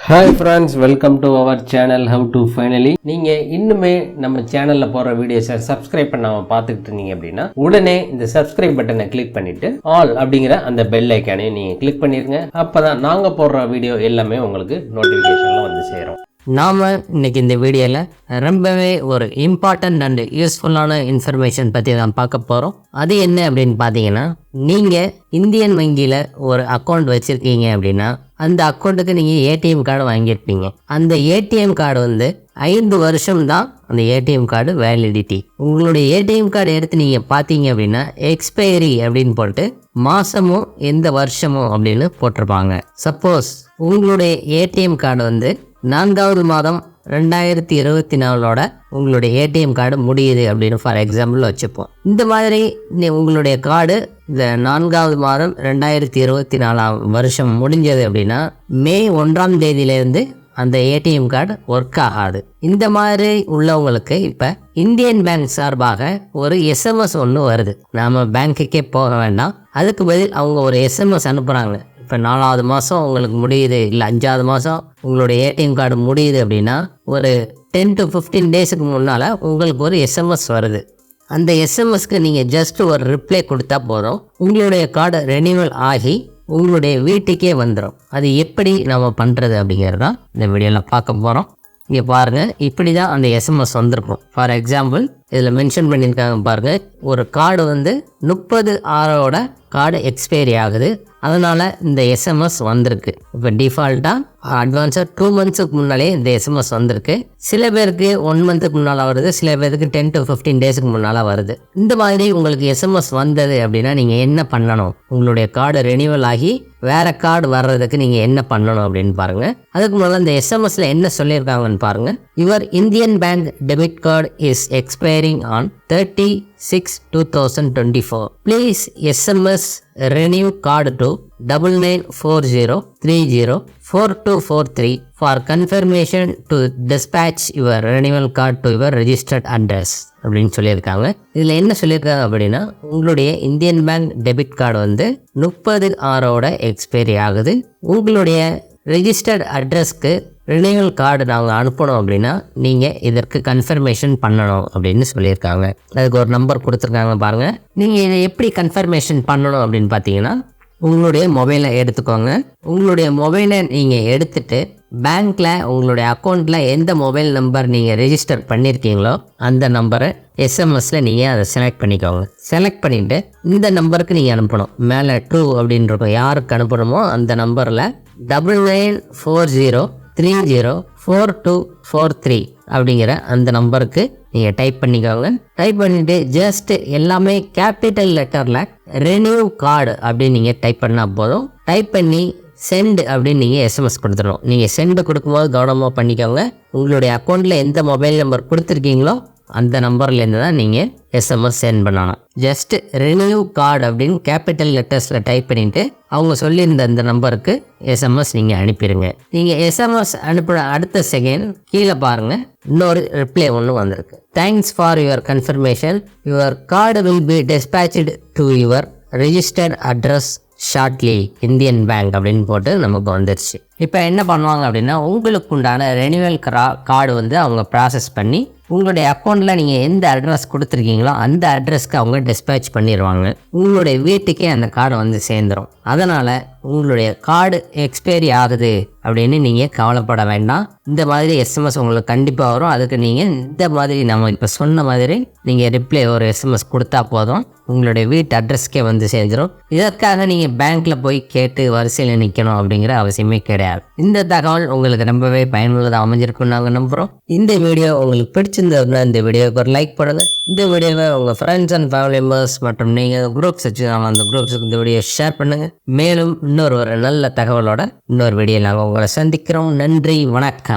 Hi friends, welcome to our channel how to finally. நீங்கள் இன்னுமே நம்ம சேனலில் போகிற வீடியோஸை சப்ஸ்கிரைப் பண்ணாமல் பார்த்துக்கிட்டு இருந்தீங்க அப்படின்னா உடனே இந்த சப்ஸ்கிரைப் பட்டனை கிளிக் பண்ணிவிட்டு ஆல் அப்படிங்கிற அந்த பெல் ஐக்கானையும் நீங்கள் கிளிக் பண்ணிடுங்க. அப்போ தான் நாங்கள் போடுற வீடியோ எல்லாமே உங்களுக்கு நோட்டிஃபிகேஷனில் வந்து சேரும். நாம் இன்றைக்கி இந்த வீடியோவில் ரொம்பவே ஒரு இம்பார்ட்டண்ட் அண்ட் யூஸ்ஃபுல்லான இன்ஃபர்மேஷன் பற்றி தான் பார்க்க போகிறோம். அது என்ன அப்படின்னு பார்த்தீங்கன்னா, நீங்கள் இந்தியன் வங்கியில் ஒரு அக்கௌண்ட் வச்சுருக்கீங்க அப்படின்னா அந்த அக்கௌண்ட்டுக்கு நீங்கள் ஏடிஎம் கார்டு வாங்கியிருப்பீங்க. அந்த ஏடிஎம் கார்டு 5 வருஷம் தான் அந்த ஏடிஎம் கார்டு வேலிடிட்டி. உங்களுடைய ஏடிஎம் கார்டு எடுத்து நீங்கள் பார்த்தீங்க அப்படின்னா எக்ஸ்பைரி அப்படின்னு போட்டு மாதமும் எந்த வருஷமும் அப்படின்னு போட்டிருப்பாங்க. சப்போஸ் உங்களுடைய ஏடிஎம் கார்டு 4வது மாதம் 2024 உங்களுடைய ஏடிஎம் கார்டு முடியுது அப்படின்னு ஃபார் எக்ஸாம்பிள் வச்சுப்போம். இந்த மாதிரி உங்களுடைய கார்டு இந்த 4வது மாதம் 2024 வருஷம் முடிஞ்சது அப்படின்னா மே 1ஆம் தேதியிலேருந்து அந்த ஏடிஎம் கார்டு ஒர்க் ஆகாது. இந்த மாதிரி உள்ளவங்களுக்கு இப்போ இந்தியன் பேங்க் சார்பாக ஒரு எஸ்எம்எஸ் ஒன்று வருது. நாம் பேங்க்குக்கே போக வேண்டாம், அதுக்கு பதில் அவங்க ஒரு எஸ்எம்எஸ் அனுப்புகிறாங்க. இப்போ 4வது மாதம் உங்களுக்கு முடியுது, இல்லை 5வது மாதம் உங்களுடைய ஏடிஎம் கார்டு முடியுது அப்படின்னா ஒரு 10 to 15 டேஸுக்கு முன்னால் உங்களுக்கு ஒரு எஸ்எம்எஸ் வருது. அந்த எஸ்எம்எஸ்க்கு நீங்கள் ஜஸ்ட் ஒரு ரிப்ளை கொடுத்தா போதும், உங்களுடைய கார்டு ரெனியூவல் ஆகி உங்களுடைய வீட்டுக்கே வந்துடும். அது எப்படி நம்ம பண்ணுறது அப்படிங்கிறதான் இந்த வீடியோவில் பார்க்க போகிறோம். இங்கே பாருங்கள், இப்படி தான் அந்த எஸ்எம்எஸ் வந்திருக்கும். ஃபார் எக்ஸாம்பிள் இதில் மென்ஷன் பண்ணியிருக்காங்க பாருங்கள், ஒரு கார்டு 30/6 கார்டு எக்ஸ்பைரி ஆகுது, அதனால் இந்த எஸ்எம்எஸ் வந்திருக்கு. இப்போ டிஃபால்ட்டாக அட்வான்ஸாக 2 மந்த்ஸுக்கு முன்னாலே இந்த எஸ்எம்எஸ் வந்திருக்கு. சில பேருக்கு 1 மந்த்துக்கு முன்னால் வருது, சில பேருக்கு 10 to 15 டேஸுக்கு முன்னால் வருது. இந்த மாதிரி உங்களுக்கு எஸ்எம்எஸ் வந்தது அப்படின்னா நீங்கள் என்ன பண்ணணும், உங்களுடைய கார்டு ரெனியூவல் ஆகி வேறு கார்டு வர்றதுக்கு நீங்கள் என்ன பண்ணணும் அப்படின்னு பாருங்கள். அதுக்கு முன்னால் இந்த எஸ்எம்எஸ்ல என்ன சொல்லியிருக்காங்கன்னு பாருங்கள். Your Indian bank debit card is expiring on 30/6/2024. Please SMS renew card to 9940304243 for confirmation to dispatch your renewal card to your registered address அப்படின்னு சொல்லியிருக்காங்க. இதில் என்ன சொல்லியிருக்காங்க அப்படின்னா, உங்களுடைய Indian bank debit card 30/6 expiry ஆகுது, உங்களுடைய ரெஜிஸ்டர்ட் அட்ரஸ்க்கு ரினியூவல் கார்டு நாங்கள் அனுப்பணும் அப்படின்னா நீங்கள் இதற்கு கன்ஃபர்மேஷன் பண்ணணும் அப்படின்னு சொல்லியிருக்காங்க. அதுக்கு ஒரு நம்பர் கொடுத்துருக்காங்க பாருங்கள். நீங்கள் இதை எப்படி கன்ஃபர்மேஷன் பண்ணணும் அப்படின்னு பார்த்தீங்கன்னா, உங்களுடைய மொபைலை எடுத்துக்கோங்க. உங்களுடைய மொபைலை நீங்கள் எடுத்துகிட்டு பேங்க்கில் உங்களுடைய அக்கௌண்ட்டில் எந்த மொபைல் நம்பர் நீங்கள் ரெஜிஸ்டர் பண்ணியிருக்கீங்களோ அந்த நம்பரை எஸ்எம்எஸில் நீங்கள் அதை செலக்ட் பண்ணிக்கோங்க. செலக்ட் பண்ணிவிட்டு இந்த நம்பருக்கு நீங்கள் அனுப்பணும். மேலே 2 அப்படின்னு இருக்கும், யாருக்கு அனுப்பணுமோ அந்த நம்பரில் 9940304243 அப்படிங்கிற அந்த நம்பருக்கு நீங்கள் டைப் பண்ணிக்கோங்க. டைப் பண்ணிவிட்டு ஜஸ்ட் எல்லாமே கேபிட்டல் லெட்டரில் ரெனியூ கார்டு அப்படின்னு நீங்கள் டைப் பண்ணால் போதும். டைப் பண்ணி சென்ட் அப்படின்னு நீங்கள் எஸ்எம்எஸ் கொடுத்துடணும். நீங்கள் சென்ட் கொடுக்கும்போது கவனமாக பண்ணிக்கோங்க. உங்களுடைய அக்கௌண்ட்டில் எந்த மொபைல் நம்பர் கொடுத்துருக்கீங்களோ அந்த நம்பர்லேருந்து தான் நீங்கள் எஸ்எம்எஸ் சென்ட் பண்ணணும். ஜஸ்ட் ரெனியூ கார்டு அப்படின்னு கேபிட்டல் லெட்டர்ஸில் டைப் பண்ணிவிட்டு அவங்க சொல்லியிருந்த அந்த நம்பருக்கு எஸ்எம்எஸ் நீங்கள் அனுப்பிடுங்க. நீங்கள் எஸ்எம்எஸ் அனுப்பின அடுத்த செகண்ட் கீழே பாருங்கள், இன்னொரு ரிப்ளை ஒன்று வந்திருக்கு. Thanks for your confirmation, your card will be dispatched to your registered address shortly Indian bank அப்படின்னு போட்டு நமக்கு வந்துருச்சு. இப்போ என்ன பண்ணுவாங்க அப்படின்னா, உங்களுக்கு உண்டான ரெனியூவல் கார்டு அவங்க ப்ராசஸ் பண்ணி உங்களுடைய அக்கௌண்ட்டில் நீங்கள் எந்த அட்ரஸ் கொடுத்துருக்கீங்களோ அந்த அட்ரஸ்க்கு அவங்க டிஸ்பேச் பண்ணிடுவாங்க. உங்களுடைய வீட்டுக்கே அந்த கார்டு சேர்ந்துடும். அதனால் உங்களுடைய கார்டு எக்ஸ்பைரி ஆகுது அப்படின்னு நீங்கள் கவலைப்பட வேண்டாம். இந்த மாதிரி எஸ்எம்எஸ் உங்களுக்கு கண்டிப்பாக வரும். அதுக்கு நீங்கள் இந்த மாதிரி நம்ம இப்போ சொன்ன மாதிரி நீங்கள் ரிப்ளை ஒரு எஸ்எம்எஸ் கொடுத்தா போதும், உங்களுடைய வீட்டு அட்ரஸ்க்கே சேர்ந்துடும். இதற்காக நீங்கள் பேங்க்கில் போய் கேட்டு வரிசையில் நிற்கணும் அப்படிங்கிற அவசியமே கிடையாது. இந்த தகவல் உங்களுக்கு ரொம்பவே பயனுள்ளதாக அமைஞ்சிருக்குன்னு நாங்கள் நம்புகிறோம். இந்த வீடியோ உங்களுக்கு பிடிச்சிருந்ததுன்னா இந்த வீடியோவுக்கு ஒரு லைக் பண்ணுங்கள். இந்த வீடியோவை உங்கள் ஃப்ரெண்ட்ஸ் அண்ட் ஃபேமிலி மெம்பர்ஸ் மற்றும் நீங்கள் குரூப்ஸ் வச்சுருக்காங்க அந்த குரூப்ஸுக்கு இந்த வீடியோ ஷேர் பண்ணுங்கள். மேலும் இன்னொரு நல்ல தகவலோட இன்னொரு வீடியோ நாங்கள் உங்களை சந்திக்கிறோம். நன்றி, வணக்கம்.